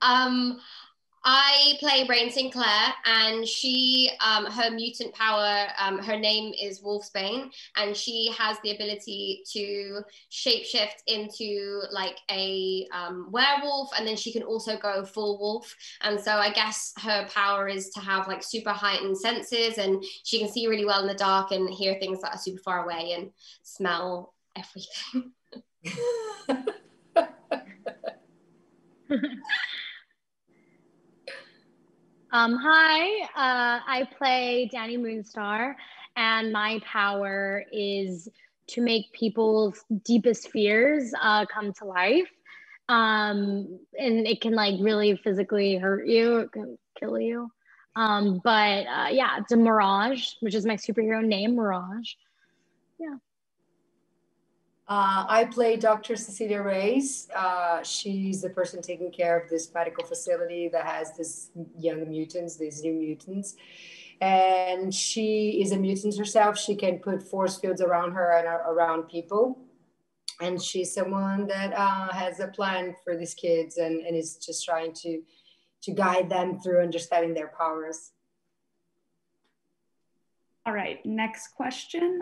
Um, I play Rain Sinclair, and she, her mutant power, her name is Wolfsbane, and she has the ability to shapeshift into like a werewolf, and then she can also go full wolf. And so I guess her power is to have like super heightened senses, and she can see really well in the dark and hear things that are super far away and smell everything. Hi, I play Danny Moonstar, and my power is to make people's deepest fears come to life. And it can like really physically hurt you, it can kill you. But yeah, it's a Mirage, which is my superhero name, Mirage. Yeah. I play Dr. Cecilia Reyes. She's the person taking care of this medical facility that has these young mutants, these new mutants. And she is a mutant herself. She can put force fields around her and around people. And she's someone that has a plan for these kids and is just trying to guide them through understanding their powers. All right, next question.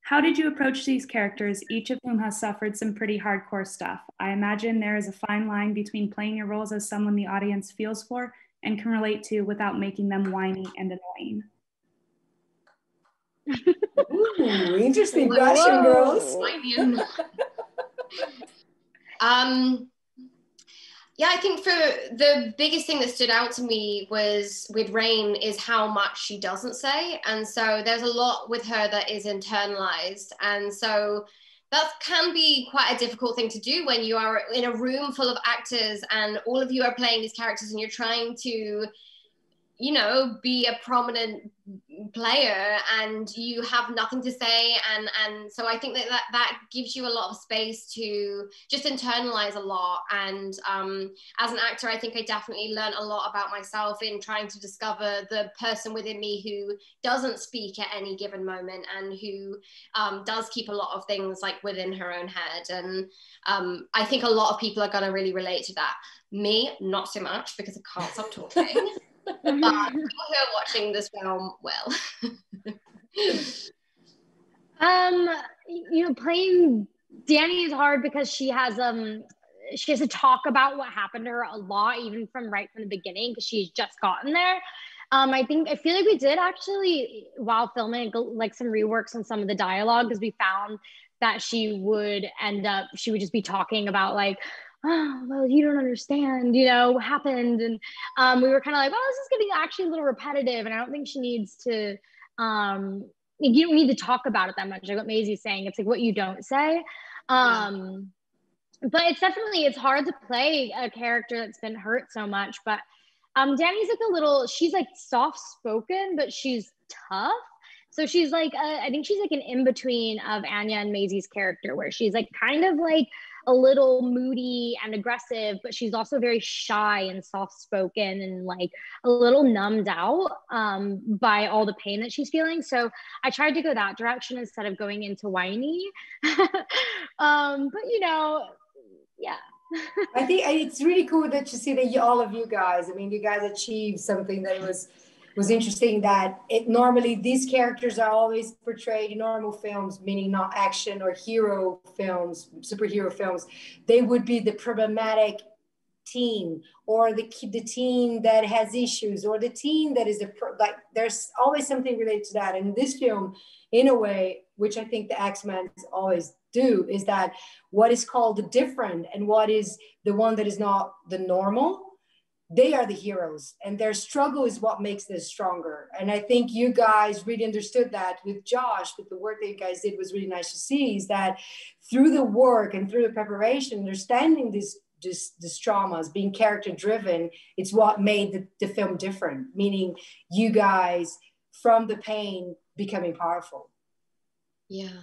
How did you approach these characters, each of whom has suffered some pretty hardcore stuff? I imagine there is a fine line between playing your roles as someone the audience feels for and can relate to without making them whiny and annoying. Ooh, interesting question, girls. Yeah, I think for the biggest thing that stood out to me was with Rain is how much she doesn't say. And so there's a lot with her that is internalized. And so that can be quite a difficult thing to do when you are in a room full of actors and all of you are playing these characters and you're trying to, you know, be a prominent player and you have nothing to say, and so I think that gives you a lot of space to just internalize a lot. And as an actor, I think I definitely learned a lot about myself in trying to discover the person within me who doesn't speak at any given moment and who does keep a lot of things like within her own head. And I think a lot of people are going to really relate to that. Me, not so much, because I can't stop talking. But people who are watching this film will. You know, playing Danny is hard because she has to talk about what happened to her a lot, even from the beginning, because she's just gotten there. I feel like we did actually, while filming, like some reworks on some of the dialogue, because we found that she would just be talking about like, oh, well, you don't understand, you know, what happened. And we were kind of like, well, this is getting actually a little repetitive. And I don't think she needs to, you don't need to talk about it that much. Like what Maisie's saying, it's like what you don't say. But it's hard to play a character that's been hurt so much. But Danny's like she's like soft-spoken, but she's tough. So she's like, I think she's like an in-between of Anya and Maisie's character, where she's like kind of like a little moody and aggressive, but she's also very shy and soft-spoken and like a little numbed out by all the pain that she's feeling. So I tried to go that direction instead of going into whiny. But you know, yeah. I think it's really cool that you see that all of you guys, I mean, you guys achieved something that was interesting, that normally these characters are always portrayed in normal films, meaning not action or hero films, superhero films. They would be the problematic teen, or the teen that has issues, or the teen that is like there's always something related to that. And in this film, in a way, which I think the X-Men always do, is that what is called the different and what is the one that is not the normal, they are the heroes, and their struggle is what makes them stronger. And I think you guys really understood that with Josh, with the work that you guys did was really nice to see, is that through the work and through the preparation, understanding these traumas, being character driven, it's what made the film different, meaning you guys from the pain becoming powerful. Yeah.